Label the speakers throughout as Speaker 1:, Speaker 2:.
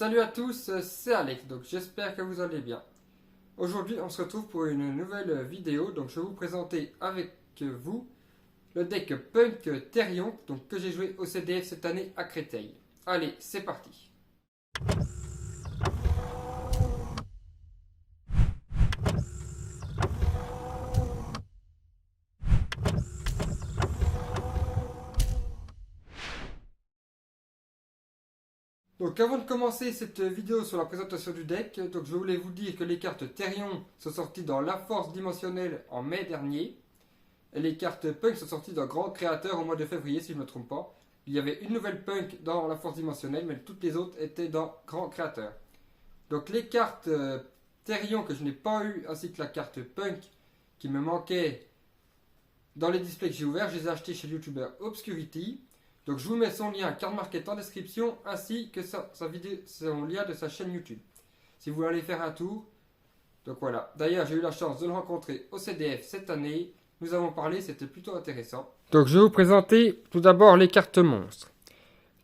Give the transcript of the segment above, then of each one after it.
Speaker 1: Salut à tous, c'est Alex, donc j'espère que vous allez bien. Aujourd'hui on se retrouve pour une nouvelle vidéo, donc je vais vous présenter avec vous le deck Punk Therion, donc que j'ai joué au CDF cette année à Créteil. Allez, c'est parti. Donc avant de commencer cette vidéo sur la présentation du deck, donc je voulais vous dire que les cartes Therion sont sorties dans La Force Dimensionnelle en mai dernier. Et les cartes Punk sont sorties dans Grand Créateur au mois de février si je ne me trompe pas. Il y avait une nouvelle Punk dans La Force Dimensionnelle, mais toutes les autres étaient dans Grand Créateur. Donc les cartes Therion que je n'ai pas eu, ainsi que la carte Punk qui me manquait dans les displays que j'ai ouverts, je les ai achetés chez le youtubeur Obscurity. Donc je vous mets son lien Card Market en description, ainsi que son lien de sa chaîne YouTube. Si vous voulez aller faire un tour. Donc voilà. D'ailleurs j'ai eu la chance de le rencontrer au CDF cette année. Nous avons parlé, c'était plutôt intéressant. Donc je vais vous présenter tout d'abord les cartes monstres.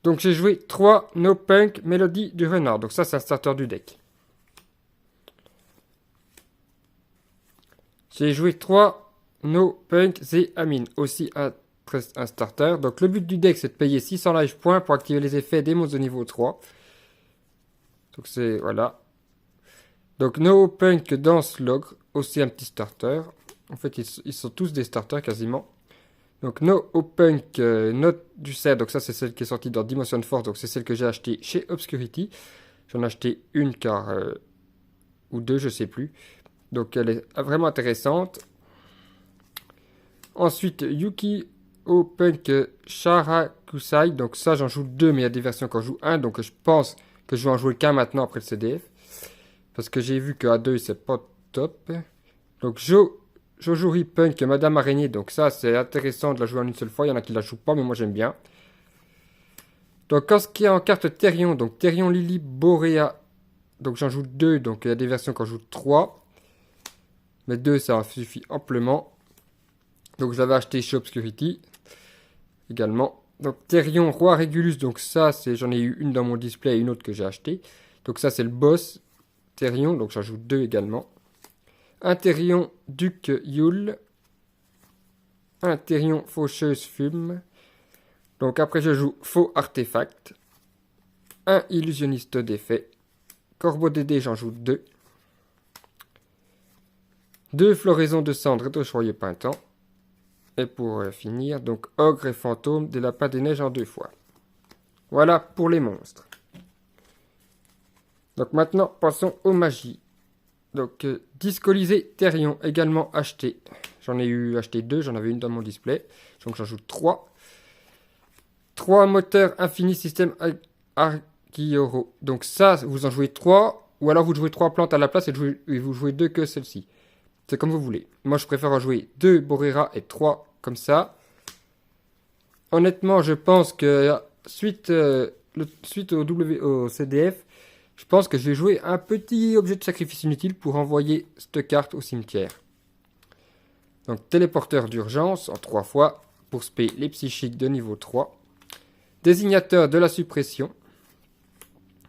Speaker 1: Donc j'ai joué 3 No Punk Mélodie du Renard. Donc ça c'est un starter du deck. J'ai joué 3 No Punk The Amin. Aussi un starter. Donc le but du deck c'est de payer 600 life points pour activer les effets des monstres de niveau 3. Donc c'est voilà. Donc No Punk Dance Logre. Aussi un petit starter. En fait ils sont tous des starters quasiment. Donc No Punk Note du cerf, donc ça c'est celle qui est sortie dans Dimension Force, donc c'est celle que j'ai achetée chez Obscurity. J'en ai acheté une ou deux, je sais plus. Donc elle est vraiment intéressante. Ensuite Yuki Punk Sharakusai, donc ça j'en joue deux, mais il y a des versions quand je joue un, donc je pense que je vais en jouer qu'un maintenant après le CDF. Parce que j'ai vu qu'à deux c'est pas top. Donc Jojuri Punk, Madame Araignée, donc ça c'est intéressant de la jouer en une seule fois, il y en a qui la jouent pas mais moi j'aime bien. Donc en ce qui est en carte Therion, donc Therion Lily Borea, donc j'en joue deux, donc il y a des versions quand je joue 3. Mais 2 ça en suffit amplement. Donc je l'avais acheté chez Obscurity également. Donc Therion Roi Régulus, donc ça c'est j'en ai eu une dans mon display et une autre que j'ai acheté. Donc ça c'est le boss Therion, donc j'en joue deux également. Un Therion Duc Yule. Un Therion Faucheuse Fume. Donc après je joue Faux Artefact. Un Illusionniste d'effet. Corbeau Dédé, j'en joue deux. Deux Floraisons de Cendres et de Choyeux Printemps. Et pour finir, donc Ogre et Fantôme des Lapins des Neiges en deux fois. Voilà pour les monstres. Donc maintenant passons aux magies. Donc, Discolisé Therion, également acheté. J'en ai acheté deux, j'en avais une dans mon display. Donc, j'en joue 3. 3 moteurs infini système Argyoro. Donc, ça, vous en jouez 3. Ou alors, vous jouez 3 plantes à la place et vous jouez 2 que celle-ci. C'est comme vous voulez. Moi, je préfère en jouer 2 Borera et 3 comme ça. Honnêtement, je pense que suite au CDF, je pense que je vais jouer un petit objet de sacrifice inutile pour envoyer cette carte au cimetière. Donc téléporteur d'urgence en 3 fois pour spé les psychiques de niveau 3. Désignateur de la suppression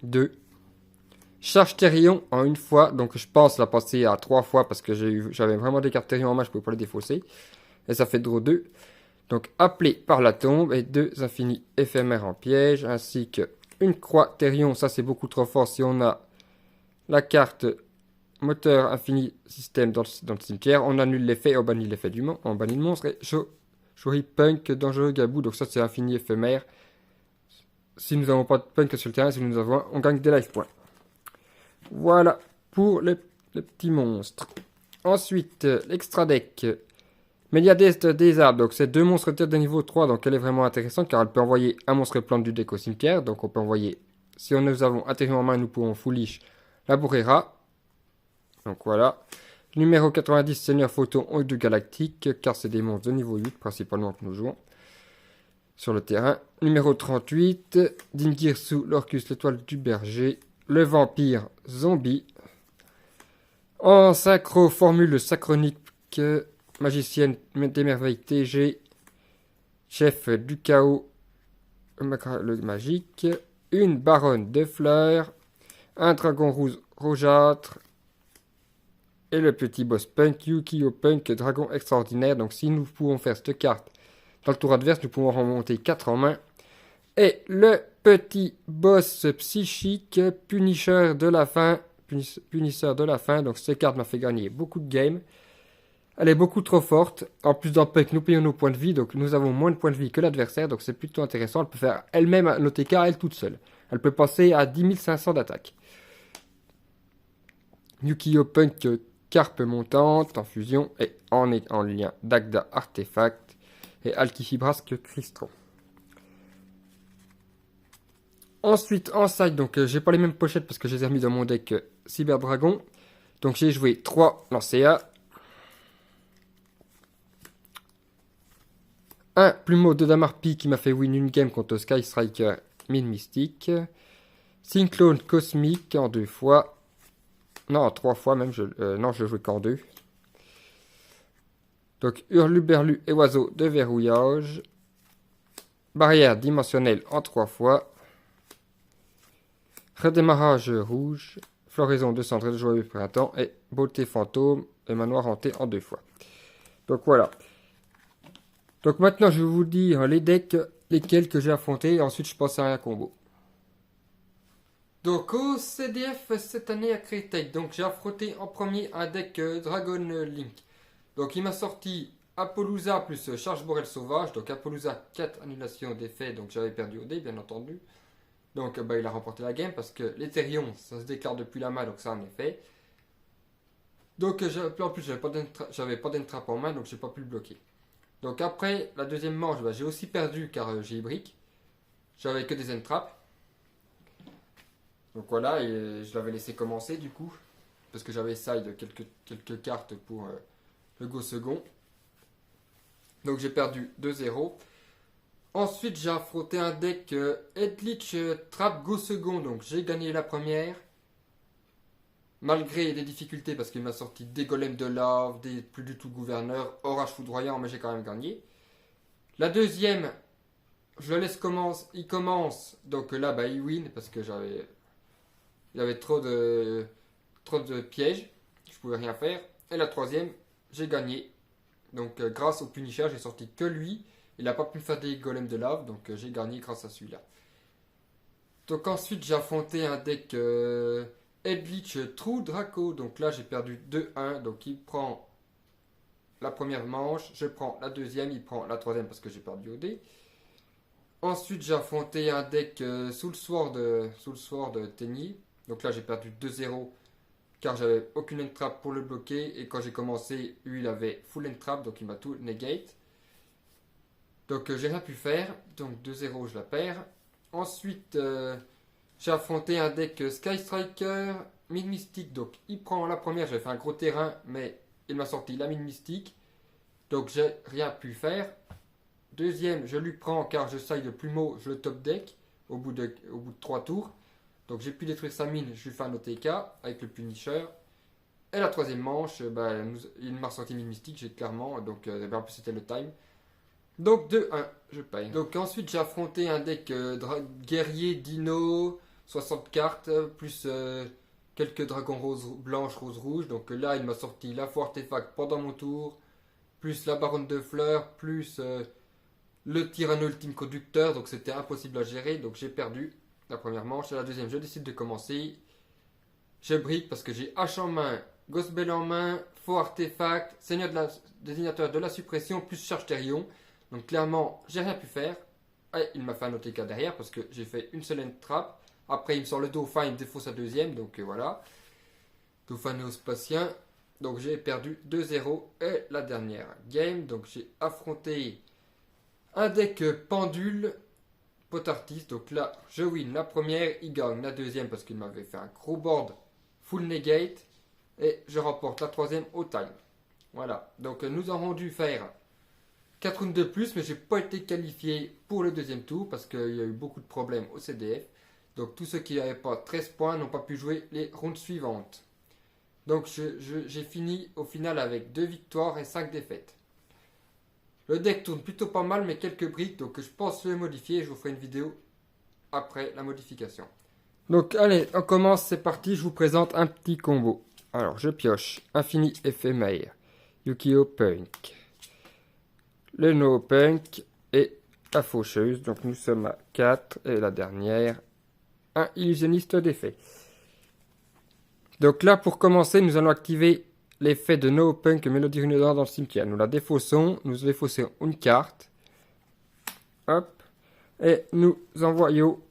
Speaker 1: 2. Charge Therion en une fois, donc je pense la passer à 3 fois parce que j'avais vraiment des cartes Therion en main, je ne pouvais pas les défausser. Et ça fait draw 2. Donc appelé par la tombe et 2 infinis éphémères en piège ainsi que une croix Therion, ça c'est beaucoup trop fort si on a la carte moteur infini système dans le cimetière. On annule l'effet et on bannit l'effet on bannit le monstre. Et Jori Punk, dangereux Gabou, donc ça c'est infini éphémère. Si nous n'avons pas de Punk sur le terrain, si nous avons on gagne des life points. Voilà pour les petits monstres. Ensuite, l'extra deck. Méliadeste des arbres, donc c'est 2 monstres tête de niveau 3, donc elle est vraiment intéressante car elle peut envoyer un monstre plante du deck au cimetière, donc on peut envoyer, si nous avons un Therion en main, nous pouvons foolish la Borera. Donc voilà. Numéro 90, Seigneur Photon du Galactique, car c'est des monstres de niveau 8 principalement que nous jouons sur le terrain. Numéro 38, Dingirsu, l'Orcus, l'étoile du berger, le vampire zombie. En synchro, formule sacronique, magicienne des merveilles TG, chef du chaos, le magique, une baronne de fleurs, un dragon rouge rougeâtre et le petit boss punk, Yu-Gi-Oh! Punk, dragon extraordinaire. Donc si nous pouvons faire cette carte dans le tour adverse, nous pouvons remonter 4 en main. Et le petit boss psychique, Punisher de la fin. Punisher de la fin. Donc cette carte m'a fait gagner beaucoup de games. Elle est beaucoup trop forte. En plus dans Punk, nous payons nos points de vie. Donc nous avons moins de points de vie que l'adversaire. Donc c'est plutôt intéressant. Elle peut faire elle-même un OTK, elle toute seule. Elle peut passer à 10 500 d'attaque. Yu-Gi-Oh! Punk, carpe montante en fusion et en lien Dagda artefact et Alkifibrasque Cristron. Ensuite en side, donc j'ai pas les mêmes pochettes parce que je les ai remis dans mon deck Cyber Dragon. Donc j'ai joué 3 Lancea, un plumeau de Damarpi qui m'a fait win une game contre Sky Striker Mine Mystique, Cyclone Cosmique en 2 fois, non en 3 fois même, non je jouais qu'en 2. Donc Hurluberlu et Oiseau de verrouillage, barrière dimensionnelle en 3 fois, redémarrage rouge, floraison de cendres de joyeux printemps et beauté fantôme et manoir hanté en 2 fois. Donc voilà. Donc maintenant je vais vous dire les decks, lesquels que j'ai affrontés et ensuite je passe à un combo. Donc au CDF cette année à Créteil, donc j'ai affronté en premier un deck Dragon Link. Donc il m'a sorti Apollousa plus Charge Borel Sauvage. Donc Apollousa 4 annulations d'effet, donc j'avais perdu au dé bien entendu. Donc il a remporté la game parce que l'Etherion ça se déclare depuis la main, donc ça en est fait. Donc en plus j'avais pas d'entrap en main, donc j'ai pas pu le bloquer. Donc après la deuxième manche, j'ai aussi perdu car j'ai brick. J'avais que des entraps. Donc voilà, et je l'avais laissé commencer du coup. Parce que j'avais side quelques cartes pour le go second. Donc j'ai perdu 2-0. Ensuite j'ai affronté un deck Edlich Trap Go second. Donc j'ai gagné la première. Malgré les difficultés parce qu'il m'a sorti des golems de lave, des plus du tout gouverneurs, orage foudroyant, mais j'ai quand même gagné. La deuxième, je le laisse il commence. Donc là il win parce que il y avait trop de pièges. Je pouvais rien faire. Et la troisième, j'ai gagné. Donc grâce au Punisher, j'ai sorti que lui. Il n'a pas pu faire des golems de lave. Donc j'ai gagné grâce à celui-là. Donc ensuite, j'ai affronté un deck Edlich True Draco. Donc là, j'ai perdu 2-1. Donc il prend la première manche. Je prends la deuxième. Il prend la troisième parce que j'ai perdu au dé. Ensuite, j'ai affronté un deck Soul Sword Tenny. Donc là, j'ai perdu 2-0 car j'avais aucune entrap pour le bloquer. Et quand j'ai commencé, lui, il avait full entrap, donc il m'a tout negate. Donc j'ai rien pu faire. Donc 2-0, je la perds. Ensuite, j'ai affronté un deck Sky Striker Mine Mystique. Donc il prend la première, j'avais fait un gros terrain, mais il m'a sorti la Mine Mystique. Donc j'ai rien pu faire. Deuxième, je lui prends car je side de plumeau, je le top deck au bout de 3 tours. Donc j'ai pu détruire sa mine, je lui fais un OTK avec le Punisher. Et la troisième manche, il m'a sorti mine mystique, j'ai clairement, donc en plus c'était le time. Donc 2-1, je paye. Donc ensuite j'ai affronté un deck guerrier dino, 60 cartes, plus quelques dragons blanches, rose, rouge. Donc là il m'a sorti la faux artefact pendant mon tour, plus la baronne de fleurs, plus le tyranno ultime conducteur. Donc c'était impossible à gérer, donc j'ai perdu la première manche. Et la deuxième, je décide de commencer. Je brique parce que j'ai H en main, Ghost Bell en main, faux artefact, seigneur désignateur de la suppression, plus charge Therion. Donc clairement, j'ai rien pu faire. Et il m'a fait un OTK derrière parce que j'ai fait une seule entrap. Après, il me sort le dauphin, il me défausse sa deuxième. Donc voilà. Dauphin néospatien. Donc j'ai perdu 2-0. Et la dernière game, donc j'ai affronté un deck pendule. Potartis, donc là je win la première, il gagne la deuxième parce qu'il m'avait fait un gros board full negate et je remporte la troisième au time. Voilà, donc nous avons dû faire 4 rounds de plus, mais j'ai pas été qualifié pour le deuxième tour parce qu'il y a eu beaucoup de problèmes au CDF. Donc tous ceux qui n'avaient pas 13 points n'ont pas pu jouer les rounds suivantes. Donc j'ai fini au final avec 2 victoires et 5 défaites. Le deck tourne plutôt pas mal, mais quelques briques, donc je pense le modifier et je vous ferai une vidéo après la modification. Donc allez, on commence, c'est parti, je vous présente un petit combo. Alors je pioche Infini éphémère, Yu-Gi-Oh! Punk, le No Punk et la faucheuse. Donc nous sommes à 4 et la dernière, un illusionniste d'effet. Donc là pour commencer, nous allons activer l'effet de No Punk Mélodie Runedant dans le cimetière. Nous la défaussons, nous défaussons une carte. Hop. Et nous envoyons,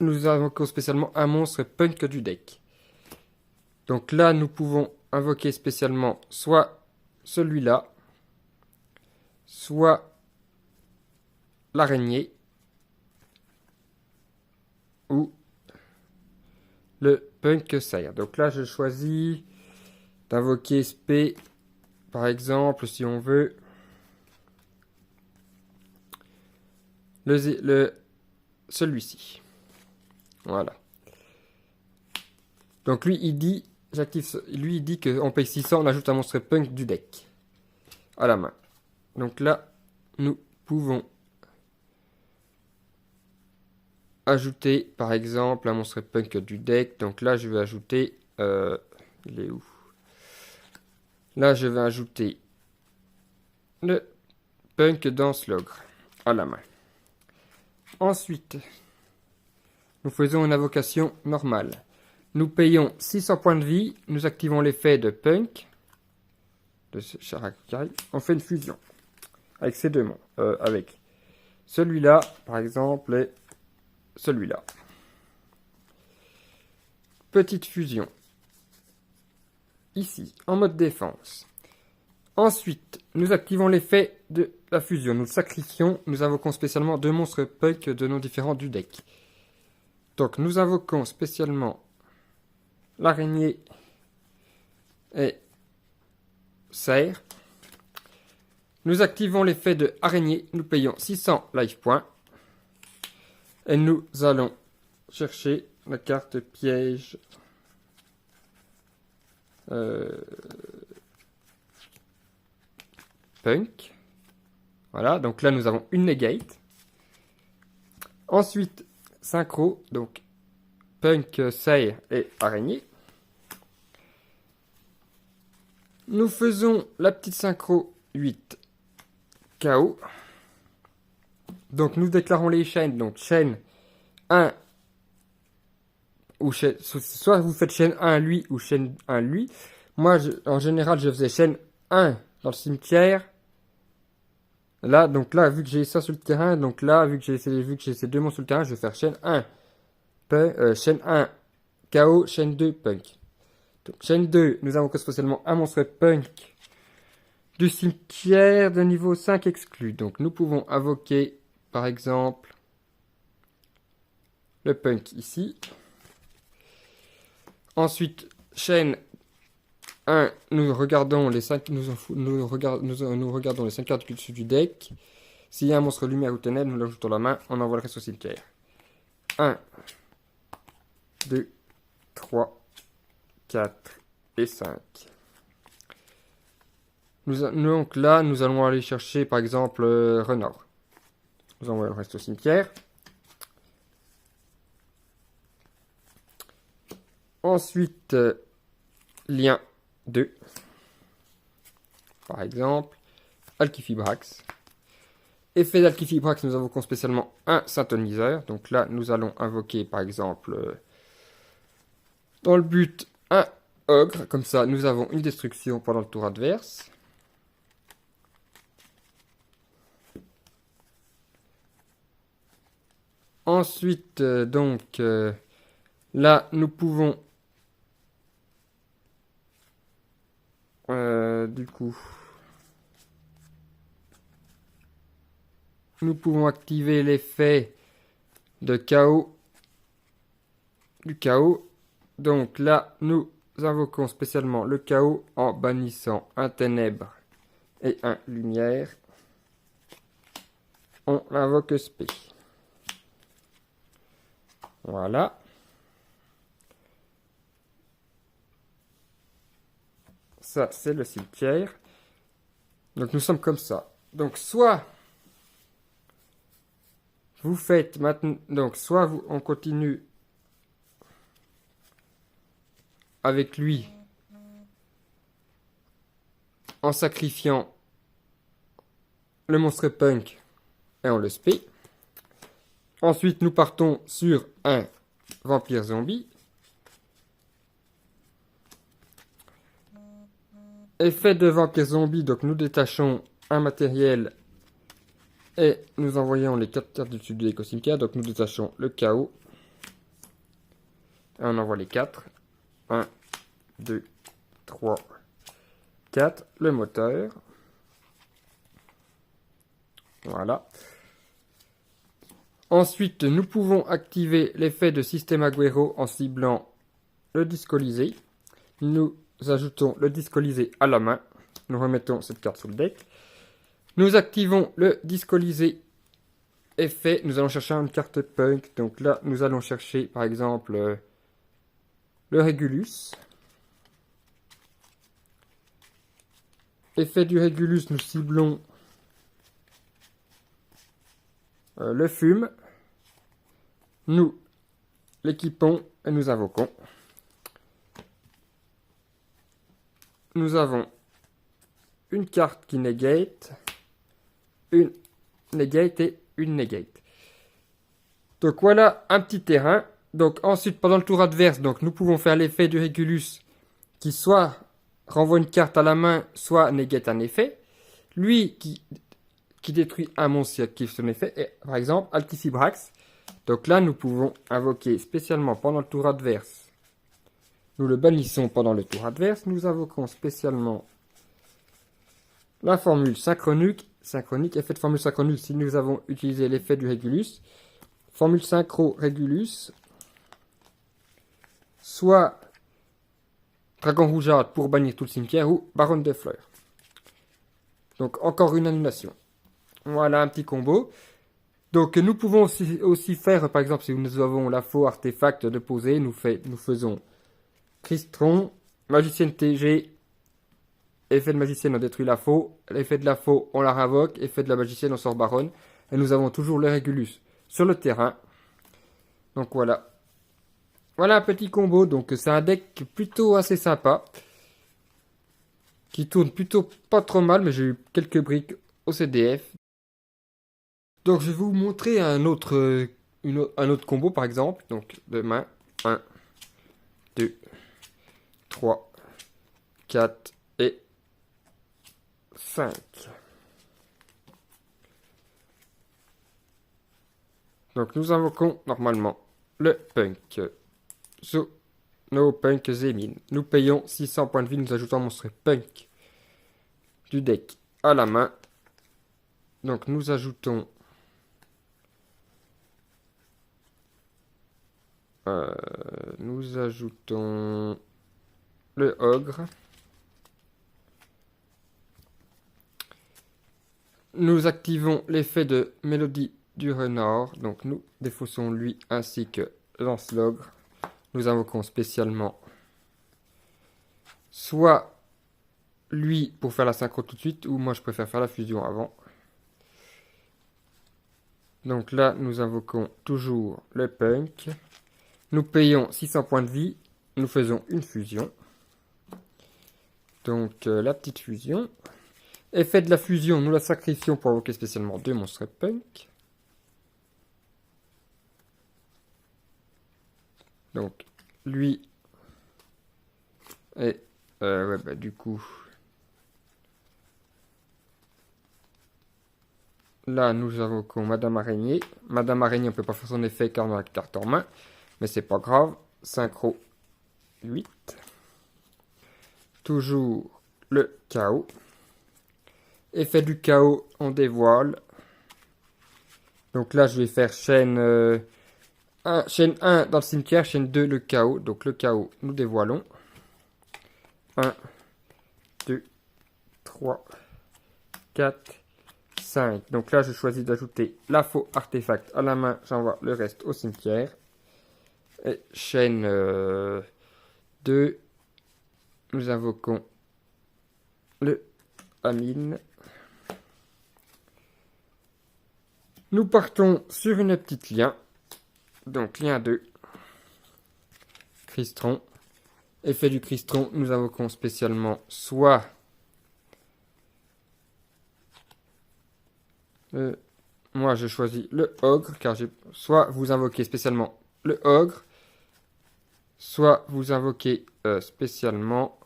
Speaker 1: nous invoquons spécialement un monstre punk du deck. Donc là, nous pouvons invoquer spécialement soit celui-là, soit l'araignée, ou le punk sire. Donc là, je choisis d'invoquer SP, par exemple, si on veut, celui-ci. Voilà. Donc lui, il dit, lui, il dit qu'on paye 600, on ajoute un monstre punk du deck à la main. Donc là, nous pouvons ajouter, par exemple, un monstre punk du deck. Donc là, je vais ajouter, il est où? Là, je vais ajouter le punk Danse l'ogre à la main. Ensuite, nous faisons une invocation normale. Nous payons 600 points de vie, nous activons l'effet de Punk, de Sharakai, on fait une fusion avec ces deux monts, avec celui-là, par exemple, et celui-là. Petite fusion, ici, en mode défense. Ensuite, nous activons l'effet de la fusion, nous le sacrifions, nous invoquons spécialement deux monstres Punk de noms différents du deck. Donc, nous invoquons spécialement l'araignée et serre. Nous activons l'effet de araignée. Nous payons 600 life points. Et nous allons chercher la carte piège. Punk. Voilà, donc là nous avons une negate. Ensuite, synchro, donc Punk, serre et araignée. Nous faisons la petite synchro 8 KO. Donc nous déclarons les chaînes. Donc chaîne 1 ou chaîne, soit vous faites chaîne 1 lui ou chaîne 1 lui. Moi en général je faisais chaîne 1 dans le cimetière. Là donc là vu que j'ai ça sur le terrain, donc là vu que j'ai ces deux monstres sur le terrain, je vais faire chaîne 1 chaîne 1 KO, chaîne 2 Punk. Donc, chaîne 2, nous avons spécialement un monstre Punk du cimetière de niveau 5 exclu. Donc nous pouvons invoquer par exemple le Punk ici. Ensuite, chaîne 1, nous regardons les 5 regardons les 5 cartes dessus du deck. S'il y a un monstre lumière ou ténèbres, nous l'ajoutons la main, on envoie le reste au cimetière. 1, 2, 3, 4 et 5. Donc là, nous allons aller chercher par exemple Renard. Nous envoyons le reste au cimetière. Ensuite, lien 2. Par exemple, Alkifibrax. Effet d'Alkifibrax, nous invoquons spécialement un synthoniseur. Donc là, nous allons invoquer par exemple, dans le but, un ogre. Comme ça, nous avons une destruction pendant le tour adverse. Ensuite, là, nous pouvons nous pouvons activer l'effet de chaos du chaos. Donc là, nous invoquons spécialement le chaos en bannissant un ténèbre et un lumière. On invoque spé. Voilà. Ça, c'est le cimetière. Donc nous sommes comme ça. Donc soit vous faites maintenant, donc soit on continue avec lui en sacrifiant le monstre punk et on le spé. Ensuite, nous partons sur un vampire zombie. Effet de vampire zombie, donc nous détachons un matériel et nous envoyons les 4 cartes du dessus de l'éco-cimetière. Donc nous détachons le chaos. Et on envoie les 4. 1, 2, 3, 4. Le moteur. Voilà. Ensuite, nous pouvons activer l'effet de système Aguero en ciblant le discolisé. Nous ajoutons le discolisé à la main. Nous remettons cette carte sur le deck. Nous activons le discolisé effet. Nous allons chercher une carte punk. Donc là, nous allons chercher par exemple le Régulus. Effet du Régulus, nous ciblons le fume. Nous l'équipons et nous invoquons. Nous avons une carte qui negate, une negate et une negate. Donc voilà un petit terrain. Donc ensuite, pendant le tour adverse, donc nous pouvons faire l'effet du Régulus qui soit renvoie une carte à la main, soit negate un effet. Lui qui détruit un monstre qui active son effet est par exemple Altifibrax. Donc là, nous pouvons invoquer spécialement pendant le tour adverse. Nous le bannissons pendant le tour adverse. Nous invoquons spécialement la formule synchronique. Effet de formule synchronique si nous avons utilisé l'effet du Régulus. Formule synchro Régulus. Soit Dragon Rougeâtre pour bannir tout le cimetière ou Baronne des Fleurs. Donc encore une annulation. Voilà un petit combo. Donc nous pouvons aussi faire, par exemple, si nous avons la faux artefact de poser, nous faisons Cristron, Magicienne TG, effet de Magicienne, on détruit la faux, l'effet de la faux, on la réinvoque, effet de la Magicienne, on sort Baronne, et nous avons toujours le Régulus sur le terrain. Donc voilà. Voilà un petit combo, donc c'est un deck plutôt assez sympa, qui tourne plutôt pas trop mal, mais j'ai eu quelques briques au CDF. Donc je vais vous montrer un autre combo par exemple. Donc de main 1, 2, 3, 4 et 5. Donc nous invoquons normalement le punk. No punk Zémine. Nous payons 600 points de vie, nous ajoutons un monstre punk du deck à la main. Donc nous ajoutons le ogre. Nous activons l'effet de mélodie du renard. Donc nous défaussons lui ainsi que lance-l'ogre. Nous invoquons spécialement soit lui pour faire la synchro tout de suite, ou moi je préfère faire la fusion avant. Donc là nous invoquons toujours le punk. Nous payons 600 points de vie. Nous faisons une fusion. Donc la petite fusion. Effet de la fusion, nous la sacrifions pour invoquer spécialement 2 monstres punk. Donc lui et du coup là nous invoquons Madame Araignée. Madame Araignée, on peut pas faire son effet car on a la carte en main, mais c'est pas grave. Synchro 8. Toujours le chaos. Effet du chaos, on dévoile. Donc là, je vais faire chaîne 1 dans le cimetière, chaîne 2 le chaos. Donc le chaos, nous dévoilons. 1, 2, 3, 4, 5. Donc là, je choisis d'ajouter la faux artefact à la main. J'envoie le reste au cimetière. Et chaîne 2. Nous invoquons le Amine. Nous partons sur une petite lien. Donc lien 2. Cristron. Effet du Crystron, nous invoquons spécialement soit moi je choisis le ogre, car soit vous invoquez spécialement le ogre, soit vous invoquez spécialement.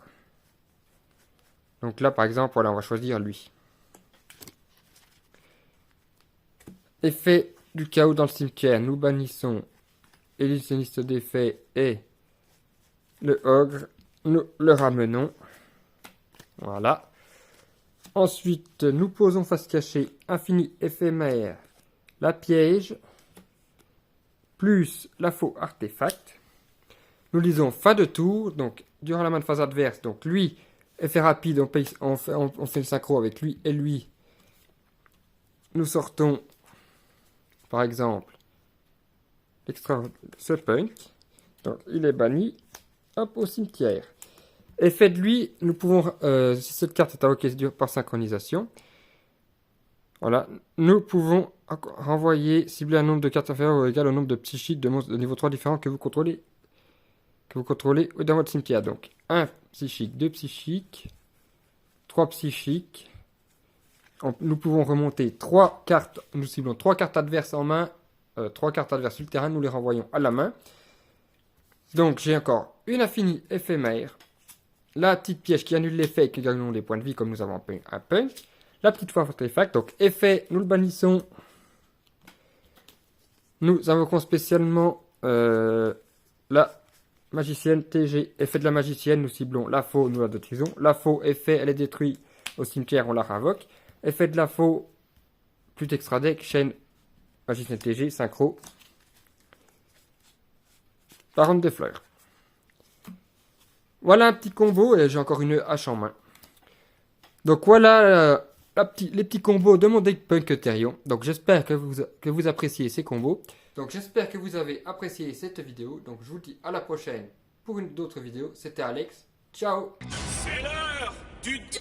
Speaker 1: Donc là par exemple, voilà, on va choisir lui. Effet du chaos dans le cimetière, nous bannissons illusionniste d'effet et le ogre, nous le ramenons. Voilà. Ensuite, nous posons face cachée, infini éphémère, la piège, plus la faux artefact. Nous lisons fin de tour, donc durant la main de phase adverse, donc lui, effet rapide, on fait le synchro avec lui et lui. Nous sortons, par exemple, ce punk, donc il est banni, hop, au cimetière. Effet de lui, nous pouvons, si cette carte est invoquée par synchronisation, voilà, nous pouvons renvoyer, cibler un nombre de cartes inférieur ou égal au nombre de psychiques de monstres de niveau 3 différents que vous contrôlez dans votre cimetière. Donc, 1 psychique, 2 psychiques, 3 psychiques. Nous pouvons remonter 3 cartes, nous ciblons 3 cartes adverses en main, 3 cartes adverses sur le terrain, nous les renvoyons à la main. Donc, j'ai encore une infinie éphémère. La petite piège qui annule l'effet et qui gagne des points de vie comme nous avons un punch. La petite fois artefact. Donc effet, nous le bannissons. Nous invoquons spécialement la magicienne TG. Effet de la magicienne, nous ciblons la faux, nous la détruisons. La faux, effet, elle est détruite au cimetière, on la réinvoque. Effet de la faux, plus extra deck, chaîne, magicienne TG, synchro. Baronne des fleurs. Voilà un petit combo et j'ai encore une hache en main. Donc voilà les petits combos de mon deck Punk Therion. Donc j'espère que vous appréciez ces combos. Donc j'espère que vous avez apprécié cette vidéo. Donc je vous dis à la prochaine pour une autre vidéo. C'était Alex. Ciao.
Speaker 2: C'est l'heure du duel.